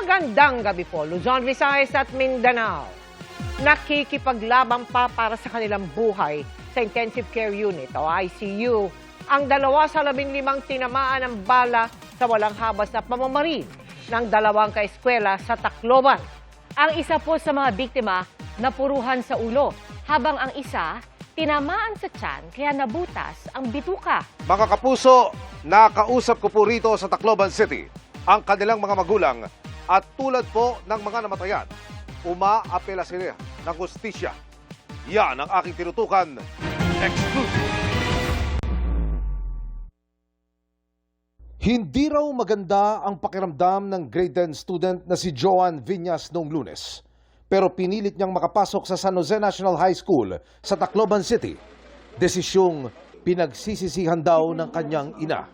Magandang gabi po, Luzon, Visayas at Mindanao. Nakikipaglaban pa para sa kanilang buhay sa Intensive Care Unit o ICU ang 2 sa 15 tinamaan ng bala sa walang habas na pamamaril ng 2 kaeskwela sa Tacloban. Ang isa po sa mga biktima napuruhan sa ulo, habang ang isa tinamaan sa tiyan kaya nabutas ang bituka. Mga kapuso, nakausap ko po rito sa Tacloban City ang kanilang mga magulang at tulad po ng mga namatayan, umaapela sila ng hustisya. Yan ang aking tinutukan. Exclusive. Hindi raw maganda ang pakiramdam ng grade 10 student na si Joan Viñas noong Lunes. Pero pinilit niyang makapasok sa San Jose National High School sa Tacloban City. Desisyong pinagsisisihan daw ng kanyang ina.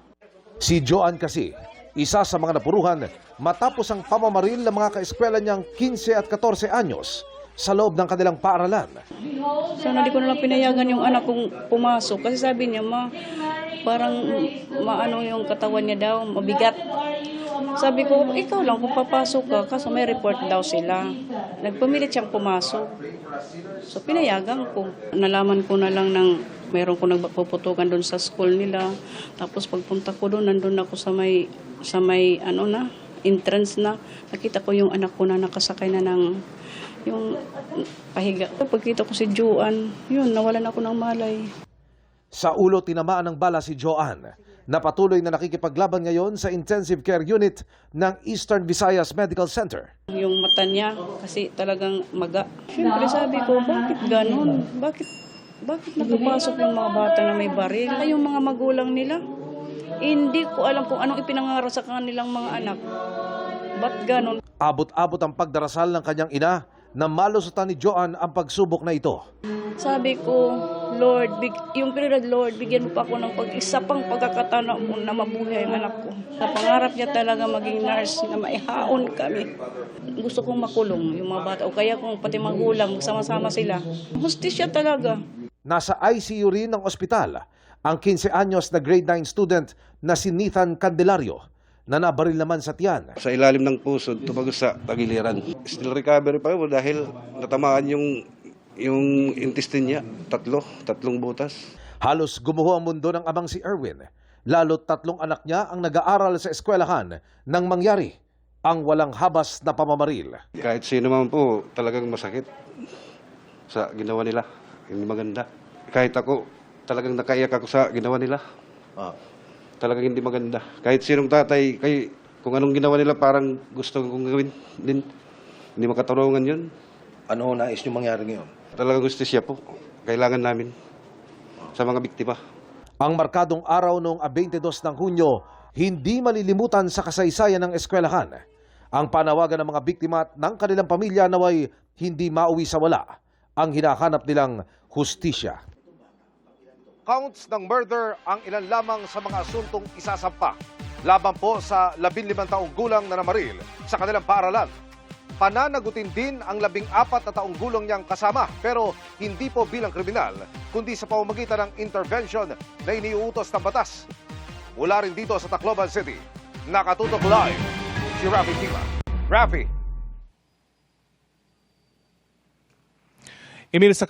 Si Joan kasi, isa sa mga napuruhan matapos ang pamamaril ng mga kaeskwela niyang 15 at 14 anyos sa loob ng kanilang paaralan. Sana di ko nalang pinayagan yung anak kong pumasok kasi sabi niya, parang maano yung katawan niya daw, mabigat. Sabi ko, ikaw lang kung papasok ka kasi may report daw sila. Nagpamilit siyang pumasok. So pinayagan ko. Nalaman ko na lang ng meron ko nagpuputukan doon sa school nila. Tapos pagpunta ko doon, nandun ako sa may entrance na. Nakita ko yung anak ko na nakasakay na ng yung pahiga. Pagkita ko si Joan, yun, nawalan ako ng malay. Sa ulo tinamaan ng bala si Joan, na patuloy na nakikipaglaban ngayon sa Intensive Care Unit ng Eastern Visayas Medical Center. Yung mata niya, kasi talagang maga. Siyempre sabi ko, bakit ganun? Bakit nakapasok yung mga bata na may baril? Ay, yung mga magulang nila, hindi ko alam kung anong ipinangarap sa kanilang mga anak. Ba't ganun? Abot-abot ang pagdarasal ng kanyang ina na malusutan ni Joan ang pagsubok na ito. Sabi ko, Lord, yung prioridad, Lord, bigyan mo pa ako ng isa pang pagkakataon na mabuhay ang anak ko. Napangarap niya talaga maging nurse na maihaon kami. Gusto kong makulong yung mga bata o kaya kung pati magulang, magsama-sama sila. Hustisya talaga. Nasa ICU rin ng ospital ang 15 anyos na grade 9 student na si Nathan Candelario na nabaril naman sa tiyan. Sa ilalim ng puso, tumagos sa tagiliran. Still recovery pa yun dahil natamaan yung intestine niya. Tatlong butas. Halos gumuho ang mundo ng amang si Erwin. Lalo't 3 anak niya ang nag-aaral sa eskwelahan nang mangyari ang walang habas na pamamaril. Kahit sino man po, talagang masakit sa ginawa nila. Hindi maganda. Kahit ako, talagang nakaiyak ako sa ginawa nila. Talagang hindi maganda. Kahit sinong tatay, kung anong ginawa nila, parang gusto kong gawin din. Hindi makatarungan yun. Ano nais nyo mangyari ngayon? Talagang hustisya po. Kailangan namin sa mga biktima. Ang markadong araw noong 22 ng Hunyo, hindi malilimutan sa kasaysayan ng eskwelahan. Ang panawagan ng mga biktima at ng kanilang pamilya naway hindi mauwi sa wala ang hinahanap nilang hustisya. Counts ng murder ang ilan lamang sa mga asuntong isasampa laban po sa 15 taong gulang na namaril sa kanilang paaralan. Pananagutin din ang 14 na taong gulang niyang kasama pero hindi po bilang kriminal kundi sa pamamagitan ng intervention na iniuutos ng batas. Mula rin dito sa Tacloban City, nakatutok live si Rafi Tima. Rafi. Emil, sa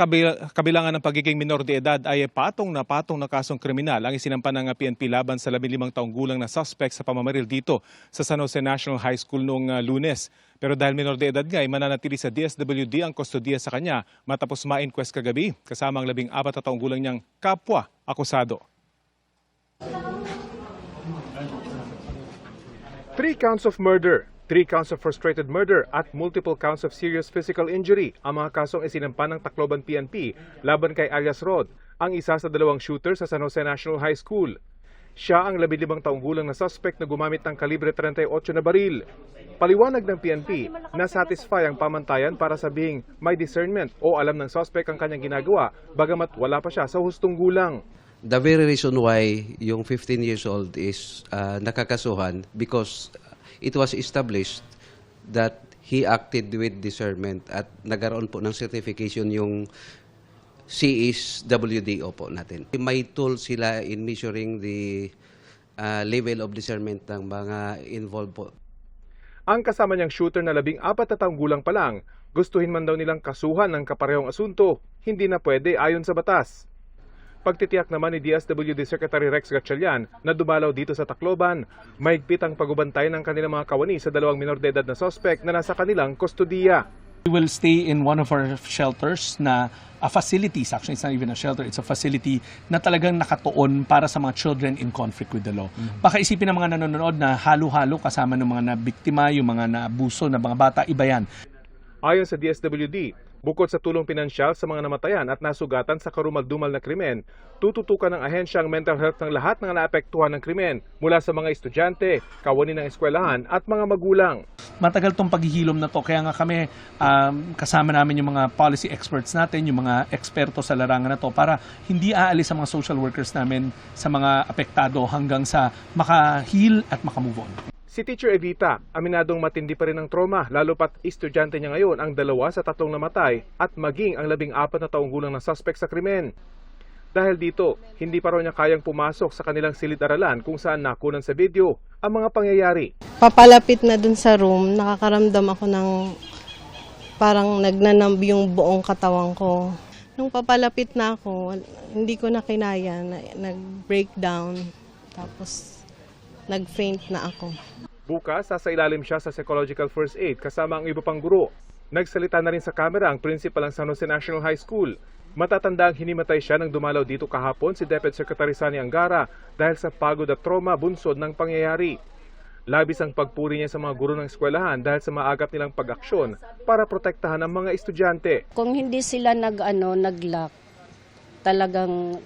kabilangan ng pagiging minor de edad ay patong na kasong kriminal ang isinampa ng PNP laban sa 15 taong gulang na suspect sa pamamaril dito sa San Jose National High School noong Lunes. Pero dahil minor de edad nga ay mananatili sa DSWD ang kustodiya sa kanya matapos ma-inquest kagabi kasama ang 14 na taong gulang niyang kapwa akusado. 3 counts of murder, 3 counts of frustrated murder at multiple counts of serious physical injury ang mga kasong isinampa ng Tacloban PNP laban kay alias Rod, ang isa sa 2 shooter sa San Jose National High School. Siya ang 15 taong gulang na suspect na gumamit ng kalibre 38 na baril. Paliwanag ng PNP na satisfy ang pamantayan para sabihing may discernment o alam ng suspect ang kanyang ginagawa bagamat wala pa siya sa hustong gulang. The very reason why yung 15 years old is nakakasuhan because it was established that he acted with discernment at nagkaroon po ng certification yung CSWDO po natin. May tools sila in measuring the level of discernment ng mga involved po. Ang kasama niyang shooter na 14 na taong gulang pa lang, gustuhin man daw nilang kasuhan ng kaparehong asunto, hindi na pwede ayon sa batas. Pagtitiyak naman ni DSWD Secretary Rex Gatchalian na dumalaw dito sa Tacloban, mahigpit ang pagbabantay ng kanilang mga kawani sa 2 minor de edad na suspect na nasa kanilang kustodiya. We will stay in one of our shelters na facilities. Actually, it's not even a shelter. It's a facility na talagang nakatuon para sa mga children in conflict with the law. Baka isipin ng mga nanonood na halo-halo kasama ng mga nabiktima, yung mga naabuso na mga bata, iba yan. Ayon sa DSWD, bukod sa tulong pinansyal sa mga namatayan at nasugatan sa karumal-dumal na krimen, tututukan ng ahensya ang mental health ng lahat ng naapektuhan ng krimen mula sa mga estudyante, kawani ng eskwelahan at mga magulang. Matagal tong paghihilom na to, kaya nga kami kasama namin yung mga policy experts natin, yung mga eksperto sa larangan na to para hindi aalis ang mga social workers namin sa mga apektado hanggang sa maka-heal at maka-move on. Si Teacher Evita, aminadong matindi pa rin ang trauma, lalo pat estudyante niya ngayon ang 2 sa 3 namatay at maging ang 14 na taong gulang na suspect sa krimen. Dahil dito, hindi pa raw niya kayang pumasok sa kanilang silid-aralan kung saan nakunan sa video ang mga pangyayari. Papalapit na dun sa room, nakakaramdam ako ng parang nagnanamb yung buong katawan ko. Nung papalapit na ako, hindi ko na kinaya, nag-breakdown, tapos nag-faint na ako. Bukas, sasailalim siya sa psychological first aid kasama ang iba pang guro. Nagsalita na rin sa kamera ang principal ng San Jose National High School. Matatanda ang hinimatay siya nang dumalaw dito kahapon si Deputy Secretary Sani Angara dahil sa pagod at trauma bunsod ng pangyayari. Labis ang pagpuri niya sa mga guro ng eskwelahan dahil sa maagap nilang pag-aksyon para protektahan ang mga estudyante. Kung hindi sila nag-lock, talagang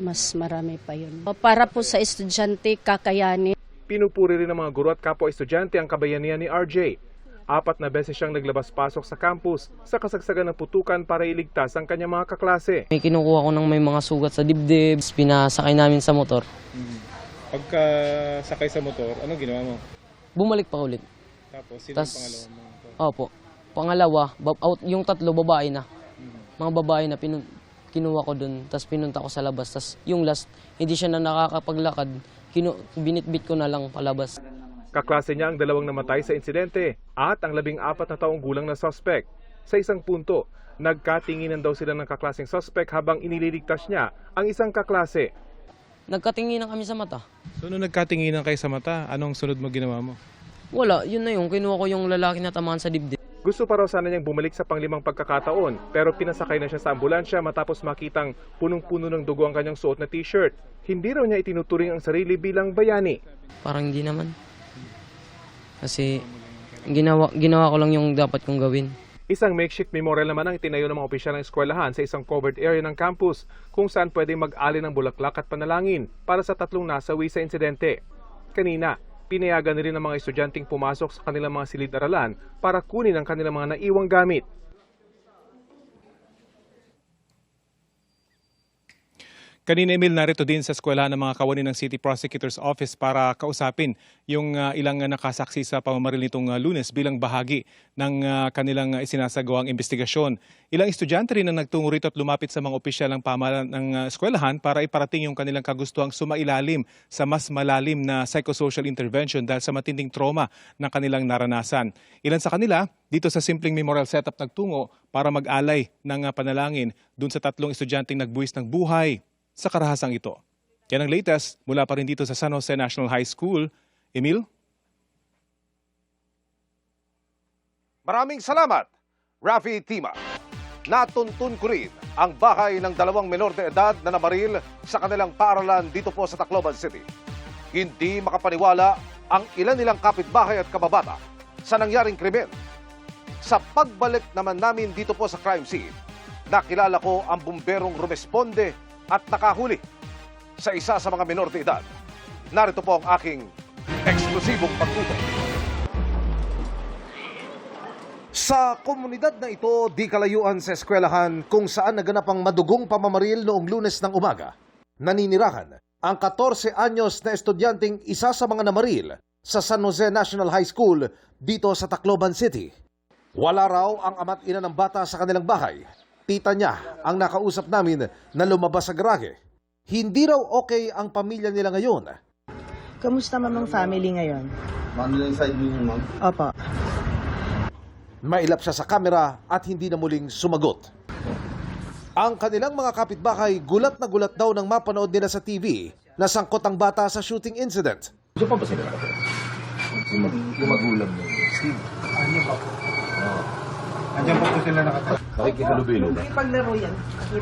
mas marami pa yun. Para po sa estudyante, kakayanin. Pinupuri rin ng mga guro at kapwa-estudyante ang kabayanihan ni RJ. 4 na beses siyang naglabas-pasok sa campus sa kasagsagan ng putukan para iligtas ang kanyang mga kaklase. May kinukuha ko ng may mga sugat sa dibdib, pinasakay namin sa motor. Pagka sakay sa motor, anong ginawa mo? Bumalik pa ulit. Tapos, sino Tas, ang pangalawa mo? Opo. Pangalawa, yung 3 babae na. Mga babae na kinuha ko dun, tapos pinunta ko sa labas. Tapos yung last, hindi siya na nakakapaglakad, binitbit ko na lang palabas. Kaklase niya ang 2 namatay sa insidente at ang 14 na taong gulang na suspect. Sa isang punto, nagkatinginan daw sila ng kaklaseng suspect habang inililigtas niya ang isang kaklase. Nagkatinginan kami sa mata. So, nung nagkatinginan kayo sa mata, anong sunod mo ginawa mo? Wala, yun na yung kinuha ko yung lalaki na tamaan sa dibdib. Gusto pa raw sana niyang bumalik sa pang-5 pagkakataon pero pinasakay na siya sa ambulansya matapos makitang punong-puno ng dugo ang kanyang suot na t-shirt. Hindi raw niya itinuturing ang sarili bilang bayani. Parang hindi naman. Kasi ginawa ko lang yung dapat kong gawin. Isang makeshift memorial naman ang itinayo ng mga opisyal ng eskwelahan sa isang covered area ng campus kung saan pwedeng mag-alin ng bulaklak at panalangin para sa 3 nasawi sa insidente. Kanina, pinayagan rin ng mga estudyanteng pumasok sa kanilang mga silid-aralan para kunin ang kanilang mga naiwang gamit. Kanina, Emil, narito din sa eskwelahan ng mga kawani ng City Prosecutor's Office para kausapin yung ilang nakasaksi sa pamamaril nitong Lunes bilang bahagi ng kanilang isinasagawang investigasyon. Ilang estudyante rin ang nagtungo rito at lumapit sa mga opisyal ng pamahalaan ng eskwelahan para iparating yung kanilang kagustuhang sumailalim sa mas malalim na psychosocial intervention dahil sa matinding trauma na kanilang naranasan. Ilan sa kanila, dito sa simpleng memorial setup nagtungo para mag-alay ng panalangin dun sa 3 estudyanteng nagbuwis ng buhay sa karahasang ito. Yan ang latest mula pa rin dito sa San Jose National High School. Emil? Maraming salamat, Rafi Tima. Natuntun ko rin ang bahay ng 2 menor de edad na namaril sa kanilang paaralan dito po sa Tacloban City. Hindi makapaniwala ang ilan nilang kapitbahay at kababata sa nangyaring krimen. Sa pagbalik naman namin dito po sa crime scene, nakilala ko ang bumberong rumesponde at nakahuli sa isa sa mga menor de edad. Narito po ang aking eksklusibong pagtutok. Sa komunidad na ito, di kalayuan sa eskwelahan kung saan naganap ang madugong pamamaril noong Lunes ng umaga. Naninirahan ang 14 anyos na estudyanteng isa sa mga namaril sa San Jose National High School dito sa Tacloban City. Wala raw ang ama't ina ng bata sa kanilang bahay. Tita niya ang nakausap namin na lumabas sa garahe. Hindi raw okay ang pamilya nila ngayon. Kamusta mamang family ngayon? Family side niyo, ma'am? Opo. Mailap siya sa kamera at hindi na muling sumagot. Ang kanilang mga kapitbahay gulat na gulat daw nang mapanood nila sa TV na sangkot ang bata sa shooting incident. Yung pa ba sila? Yung magulang mo. Steve. Ano ba? Andiyan po sila nakatapos. Nakikihalubilo ba? Paglaro yan.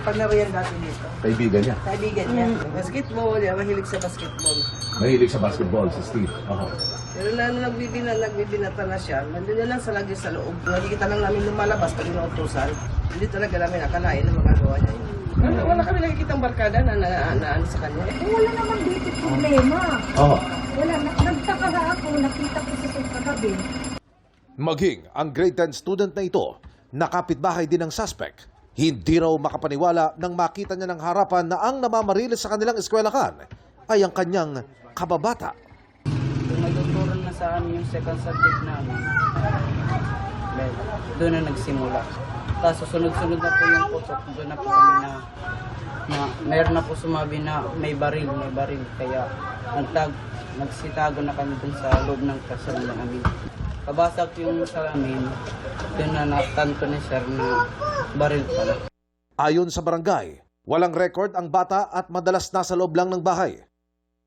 Paglaro yan dati dito. Kaibigan niya. Kaibigan niya. Basketball, yan. Mahilig sa basketball. Mahilig sa basketball si Steve. Pero na nagbibinata na siya, nandun na lang sa lagi sa loob. Nakikita lang namin lumalabas pag inuutusan. Hindi talaga namin akalain na magagawa niya yun. Wala kami nakikitang barkada na ano sa kanya. Wala naman dito problema. Oo. Wala, nagtaka na ako, nakita ko sa kagabi. Maging ang grade 10 student na ito, nakapitbahay din ng suspect. Hindi raw makapaniwala nang makita niya ng harapan na ang namamarilis sa kanilang eskwelahan ay ang kanyang kababata. Kung nagtuturo na sa amin yung second subject namin, doon na nagsimula. Tapos sunod-sunod na po yung putok, doon na po kami na meron na po sumabi na may baril. Kaya nagsitago na kami dun sa loob ng kasal namin. Pabasag yung sa amin, doon na natanto ni sir na baril pala. Ayon sa barangay, walang record ang bata at madalas nasa loob lang ng bahay.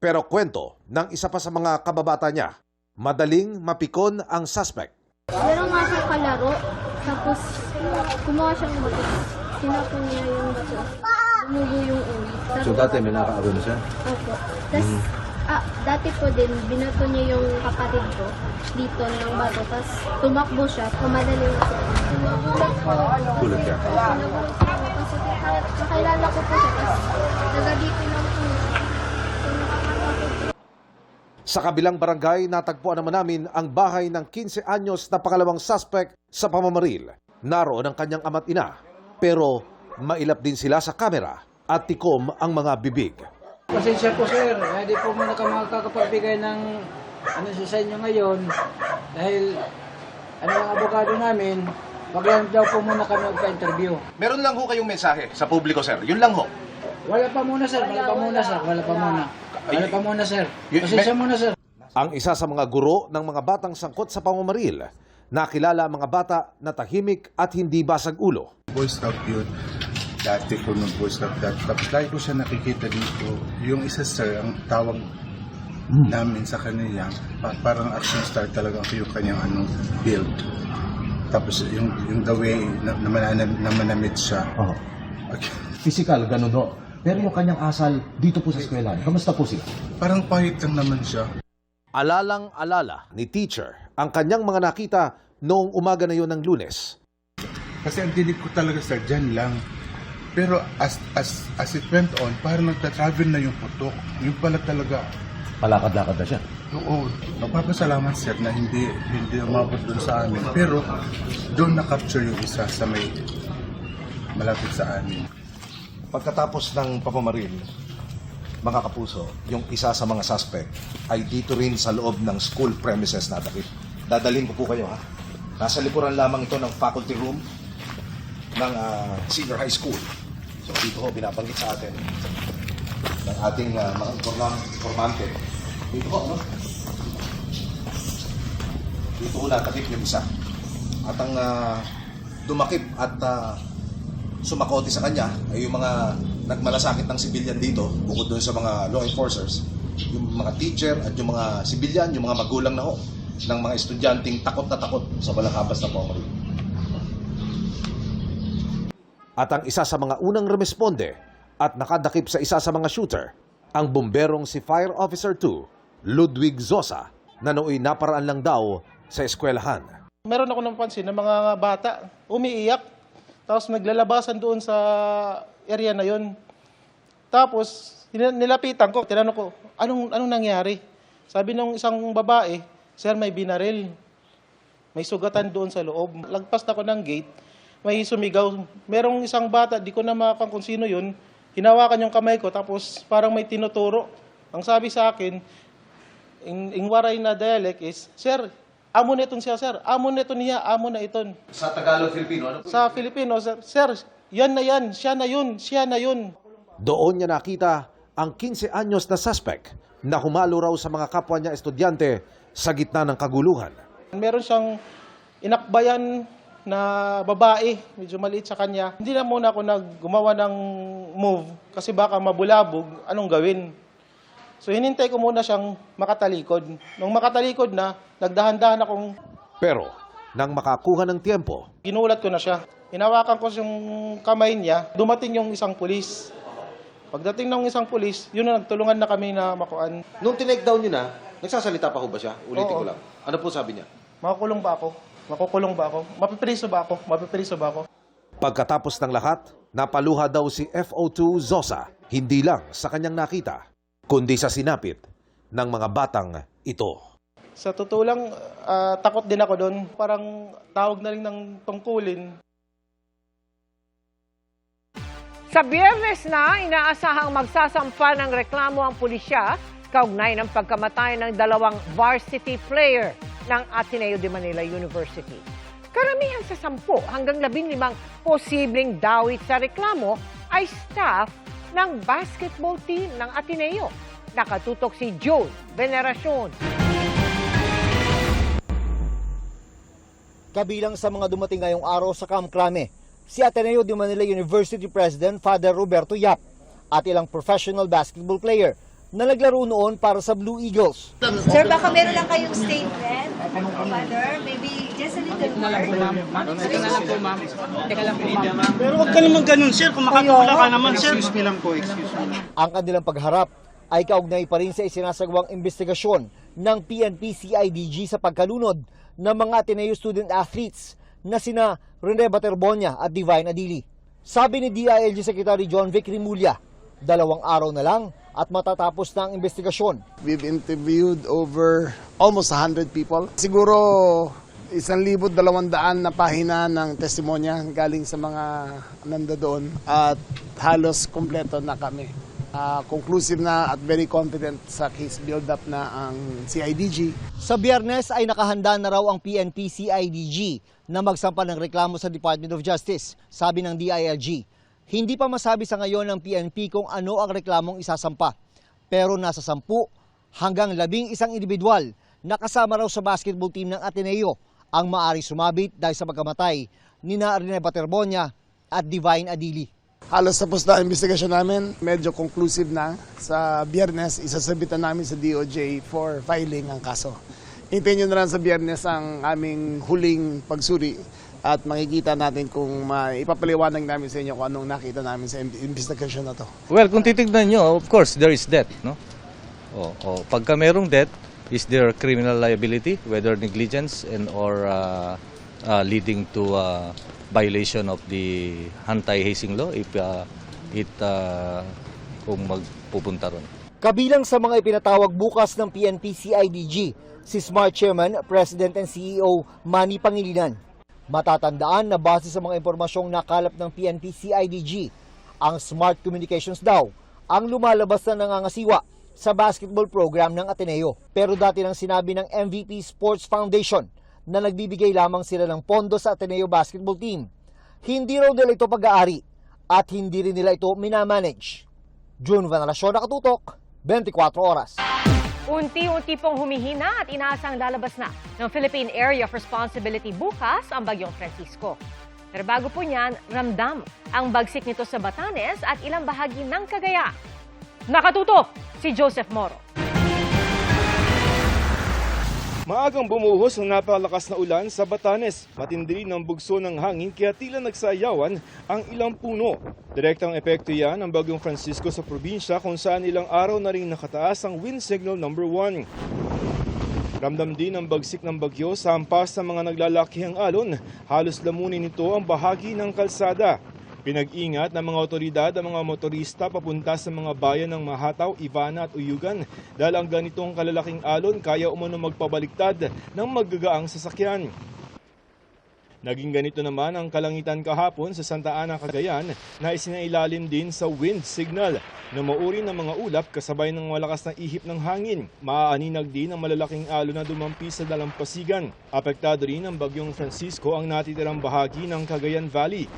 Pero kwento ng isa pa sa mga kababata niya, madaling mapikon ang suspect. Meron nga siyang kalaro, tapos kumuha siyang bato. Sinapon niya yung bato. Dumugo yung ulo. So dati may nakaaro na siya? Opo. Tapos, dati po din, binato niya yung kapatid ko dito ng bato. Tapos tumakbo siya, pumadali na siya. Nagulat po ako. Gulat ka? Nagulat po ako kasi nakilala ko po siya. Tapos nagadito lang po siya. Sa kabilang barangay, natagpuan naman namin ang bahay ng 15 anyos na pangalawang suspect sa pamamaril. Naroon ang kanyang ama't ina. Pero mailap din sila sa kamera at tikom ang mga bibig. Pasensya po sir, hindi po muna ka makakapagbigay ng sa inyo ngayon dahil ang abogado namin, magyan daw po muna kami magpa-interview. Meron lang ho kayong mensahe sa publiko, sir. Yun lang ho. Wala pa muna sir. Pasensya muna sir. Ang isa sa mga guro ng mga batang sangkot sa pamamaril, nakilala ang mga bata na tahimik at hindi basag ulo. Boy Scout yun. Dati ko nung Boy Scout dati. Tapos lagi ko siya nakikita dito. Yung isa sir, ang tawag namin sa kanya, parang action star talaga yung kanyang build. Tapos yung the way na manamit siya. Physical, ganun ho. Pero yung kanyang asal dito po sa eskwela, kamusta po siya? Parang pahit lang naman siya. Alalang-alala ni teacher ang kanyang mga nakita noong umaga na yon ng Lunes. Kasi ang dinig ko talaga sir, dyan lang. Pero as it went on, parang nagta-travel na yung putok. Yung pala talaga. Palakad-lakad na siya? Oo. Nagpapasalamat sir na hindi umabot doon sa amin. Pero doon na-capture yung isa sa may malapit sa amin. Pagkatapos ng pamamaril, mga kapuso, yung isa sa mga suspect ay dito rin sa loob ng school premises nadakip. Dadalhin ko po kayo ha. Nasa likuran lamang ito ng faculty room ng senior high school. So dito ho, binabanggit sa atin ng ating mga informante. Dito ho, no? Dito ho natakip yung isa. At ang dumakip at sumakote sa kanya ay yung mga nagmalasakit ng sibilyan dito, bukod doon sa mga law enforcers, yung mga teacher at yung mga sibilyan, yung mga magulang na ho, ng mga estudyanteng takot na takot sa balanghabas na pamamaril. At ang isa sa mga unang rumesponde at nakadakip sa isa sa mga shooter, ang bomberong si Fire Officer 2, Ludwig Zosa, na nooy naparaan lang daw sa eskwelahan. Meron ako napansin ng mga bata umiiyak, tapos naglalabasan doon sa area na yon. Tapos nilapitan ko, tinanong ko, anong nangyari? Sabi ng isang babae, sir, may binaril. May sugatan doon sa loob. Lagpas na ko ng gate, may sumigaw. Merong isang bata, di ko na makakang kung sino yun, hinawakan yung kamay ko, tapos parang may tinuturo. Ang sabi sa akin, in waray na dialect is, sir, amo na iton siya, sir. Amo na ito niya, amo na iton. Sa Tagalog, Filipino? Ano po? Sa Filipino, sir, yan na yan, siya na yun. Doon niya nakita ang 15 anyos na suspect na humalo raw sa mga kapwa niya estudyante sa gitna ng kaguluhan. Meron siyang inakbayan na babae, medyo maliit sa kanya. Hindi na muna ako gumawa ng move kasi baka mabulabog, anong gawin? So hinintay ko muna siyang makatalikod. Nung makatalikod na, nagdahan-dahan akong... Pero nang makakuha ng tiempo, ginulat ko na siya. Hinawakan ko yung kamay niya, dumating yung isang pulis. Pagdating ng isang pulis, yun na nagtulungan na kami na makuan. Nung tinake down nyo na, nagsasalita pa ho ba siya? Ulitin Oo. ko lang. Ano po sabi niya? Makukulong ba ako? Makukulong ba ako? Mapipriso ba ako? Mapipriso ba ako? pagkatapos ng lahat, napaluha daw si FO2 Zosa, hindi lang sa kanyang nakita, kundi sa sinapit ng mga batang ito. Sa totoo lang, takot din ako doon. Parang tawag na rin ng tungkulin. Sa Biyernes na, inaasahang magsasampa ng reklamo ang pulisya kaugnay ng pagkamatay ng dalawang varsity player ng Ateneo de Manila University. Karamihan sa 10 hanggang 15 posibleng dawit sa reklamo ay staff ng basketball team ng Ateneo. Nakatutok si Joe Veneracion. Kabilang sa mga dumating ngayong araw sa Camp Crame, si Ateneo de Manila University President Father Roberto Yap at ilang professional basketball player na naglaro noon para sa Blue Eagles. Sir, baka meron lang kayong statement, Father? Maybe just a little more. Teka lang po, ma'am. Teka lang po, ma'am. Pero wag ka naman ganun, sir. Kung makatula ka naman, sir. Excuse me lang po, excuse me. Ang kanilang pagharap ay kaugnay pa rin sa isinasagawang investigasyon ng PNP-CIDG sa pagkalunod ng mga Ateneo student athletes na sina Rene Baterbonia at Divine Adili. Sabi ni DILG Secretary John Vic Rimulya, 2 araw na lang at matatapos na ang investigasyon. We've interviewed over almost 100 people. Siguro 1,200 na pahina ng testimonya galing sa mga nandoon at halos kompleto na kami. Conclusive na at very confident sa case build-up na ang CIDG. Sa Biyernes ay nakahanda na raw ang PNP-CIDG na magsampa ng reklamo sa Department of Justice, sabi ng DILG. Hindi pa masabi sa ngayon ng PNP kung ano ang reklamong isasampa. Pero nasa 10 hanggang 11 individual na kasama raw sa basketball team ng Ateneo ang maaaring sumabit dahil sa pagkamatay ni Rene Baterbonia at Divine Adili. Halos tapos na ang investigasyon namin. Medyo conclusive na. Sa Biyernes, isasabitan namin sa DOJ for filing ang kaso. Hintayin nyo na lang sa Biyernes ang aming huling pagsuri at makikita natin kung ipapaliwanag namin sa inyo kung anong nakita namin sa investigation na to. Well, kung titignan nyo, of course, there is debt. No? Pagka merong debt, is there criminal liability, whether negligence and or leading to violation of the anti-hazing law if kung magpupunta ron. Kabilang sa mga ipinatawag bukas ng PNP-CIDG, si Smart Chairman, President and CEO Manny Pangilinan. Matatandaan na base sa mga impormasyong nakalap ng PNP-CIDG, ang Smart Communications daw ang lumalabas na nangangasiwa sa basketball program ng Ateneo. Pero dati nang sinabi ng MVP Sports Foundation na nagbibigay lamang sila ng pondo sa Ateneo basketball team. Hindi raw nila ito pag-aari at hindi rin nila ito minamanage. June Veneracion, Nakatutok, 24 Oras. Unti-unti pong humihina at inaasang lalabas na ng Philippine Area of Responsibility bukas ang Bagyong Francisco. Pero bago po niyan, ramdam ang bagsik nito sa Batanes at ilang bahagi ng Cagayan. Nakatutok si Joseph Moro. Maagang bumuhos ang napakalakas na ulan sa Batanes. Matindi ng bugso ng hangin kaya tila nagsayawan ang ilang puno. Direktang epekto yan ng Bagyong Francisco sa probinsya kung saan ilang araw na rin nakataas ang wind signal number 1. Ramdam din ang bagsik ng bagyo sa hampas ng mga naglalakihang alon. Halos lamunin nito ang bahagi ng kalsada. Pinag-ingat ng mga otoridad ang mga motorista papunta sa mga bayan ng Mahataw, Ivana at Uyugan dahil ang ganitong kalalaking alon kaya umano magpabaliktad ng maggagaang sasakyan. Naging ganito naman ang kalangitan kahapon sa Santa Ana, Cagayan na isinailalim din sa wind signal. Namauri ng mga ulap kasabay ng malakas na ihip ng hangin. Maaaninag din ang malalaking alon na dumampi sa dalampasigan. Apektado rin ang Bagyong Francisco ang natitirang bahagi ng Cagayan Valley.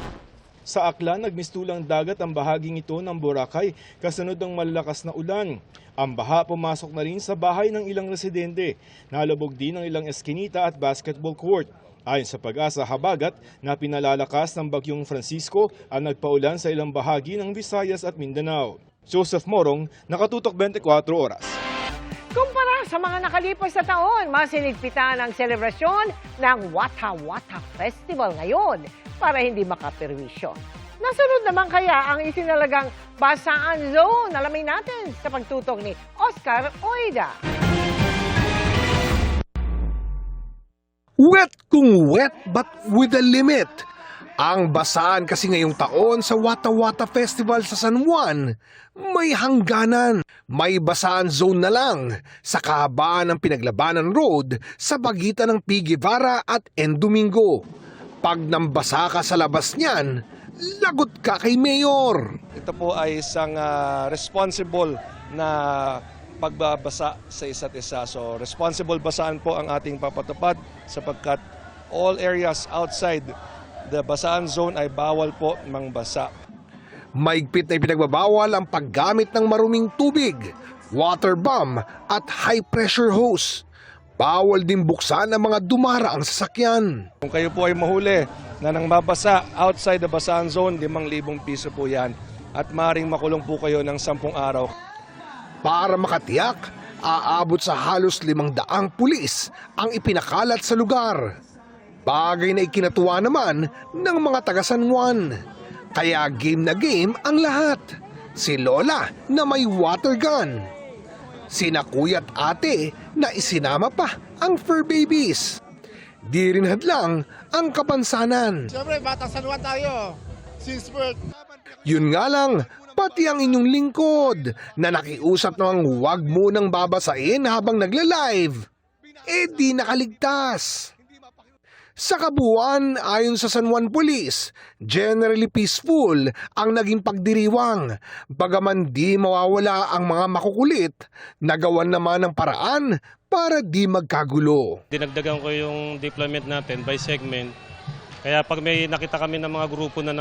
Sa Aklan, nagmistulang dagat ang bahaging ito ng Boracay kasunod ng malalakas na ulan. Ang baha pumasok na rin sa bahay ng ilang residente. Nalubog din ang ilang eskinita at basketball court. Ayon sa Pag-asa Habagat na pinalalakas ng bagyong Francisco ang nagpaulan sa ilang bahagi ng Visayas at Mindanao. Joseph Morong, Nakatutok 24 Oras. Kumpara sa mga nakalipas na taon, masinigpitan ang selebrasyon ng Wata Wata Festival ngayon para hindi makaperwisyo. Nasunod naman kaya ang isinalagang Basaan Zone? Alamin natin sa pagtutok ni Oscar Oida. Wet kung wet but with a limit. Ang basaan kasi ngayong taon sa Wata Wata Festival sa San Juan, may hangganan. May basaan zone na lang sa kahabaan ng Pinaglabanan Road sa pagitan ng P. Guevara at N. Domingo. Pag nambasa ka sa labas niyan, lagot ka kay Mayor. Ito po ay isang responsible na pagbabasa sa isa't isa. So responsible basaan po ang ating papatupad sapagkat all areas outside the basaan zone ay bawal po mangbasa. Maigpit na ipinagbabawal ang paggamit ng maruming tubig, water bomb at high pressure hose. Bawal din buksan ang mga dumaraang sasakyan. Kung kayo po ay mahuli na nang mabasa outside the basaan zone, 5,000 piso po yan at maaaring makulong po kayo ng 10 araw. Para makatiyak, aabot sa halos 500 pulis ang ipinakalat sa lugar. Bagay na ikinatuwa naman ng mga taga San Juan. Kaya game na game ang lahat. Si Lola na may water gun. Sina kuya at ate na isinama pa ang fur babies. Di rin hadlang ang kapansanan. Siyempre, batang San Juan tayo. Since birth. Yun nga lang, pati ang inyong lingkod na nakiusap namang huwag mo nang babasain habang nagla-live. Di nakaligtas. Sa kabuuan, ayon sa San Juan Police, generally peaceful ang naging pagdiriwang. Bagaman di mawawala ang mga makukulit, nagawan naman ng paraan para di magkagulo. Dinagdagan ko yung deployment natin by segment. Kaya pag may nakita kami ng mga grupo na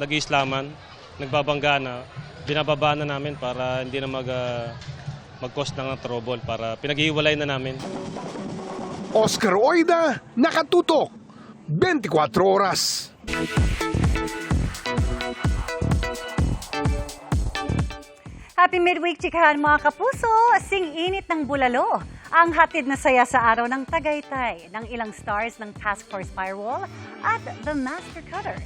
nag-iislaman, nagbabangga na, binababa na namin para hindi na mag-cause ng trouble, para pinag-iwalay na namin. Oscar Oida, Nakatutok, 24 Oras. Happy midweek, chikahan mga kapuso! Sing-init ng bulalo ang hatid na saya sa araw ng Tagaytay ng ilang stars ng Task Force Firewall at The Master Cutter.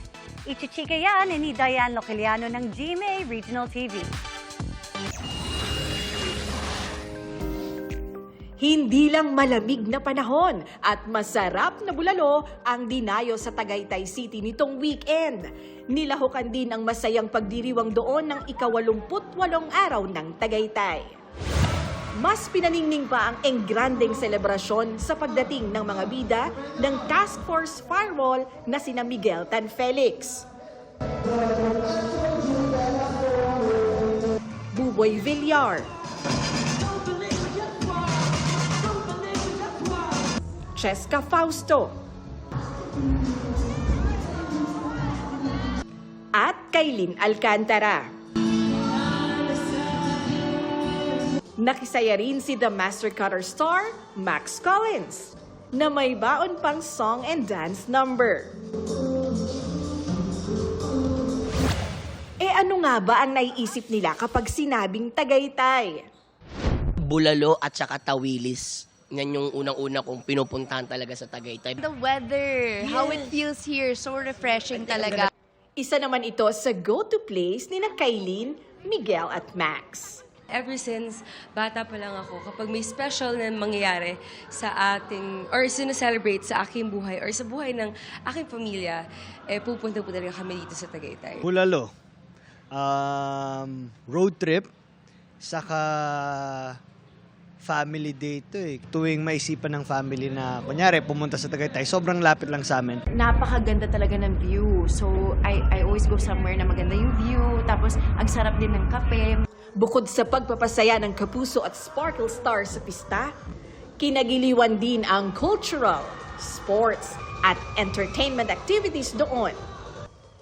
Ichichika yan ni Diane Lociliano ng GMA Regional TV. Hindi lang malamig na panahon at masarap na bulalo ang dinayo sa Tagaytay City nitong weekend. Nilahukan din ang masayang pagdiriwang doon ng ika-88 araw ng Tagaytay. Mas pinaningning pa ang engrandeng selebrasyon sa pagdating ng mga bida ng Task Force Firewall na sina Miguel Tan Felix, Buboy Villar, Cheska Fausto, at Kailin Alcantara. Nakisaya rin si The Master Cutter star, Max Collins, na may baon pang song and dance number. Ano nga ba ang naiisip nila kapag sinabing Tagaytay? Bulalo at saka tawilis. Yan yung unang-una kong pinupuntahan talaga sa Tagaytay. The weather, how it feels here, so refreshing talaga. Isa naman ito sa go-to place ni na Kailin, Miguel at Max. Ever since bata pa lang ako, kapag may special na mangyayari sa ating, or sineselebrate sa aking buhay, or sa buhay ng aking pamilya, pupunta po talaga kami dito sa Tagaytay. Bulalo, road trip, saka family day ito eh. Tuwing maisipan ng family na, kunyari, pumunta sa Tagaytay, sobrang lapit lang sa amin. Napakaganda talaga ng view. So, I always go somewhere na maganda yung view. Tapos, ang sarap din ng kape. Bukod sa pagpapasaya ng Kapuso at Sparkle Stars sa pista, kinagiliwan din ang cultural, sports, at entertainment activities doon.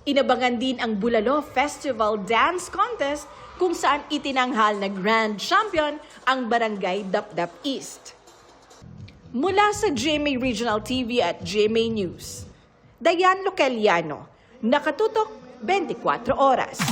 Inabangan din ang Bulalo Festival Dance Contest kung saan itinanghal na Grand Champion ang Barangay Dapdap East. Mula sa GMA Regional TV at GMA News, Dayan Localiano, nakatutok 24 oras.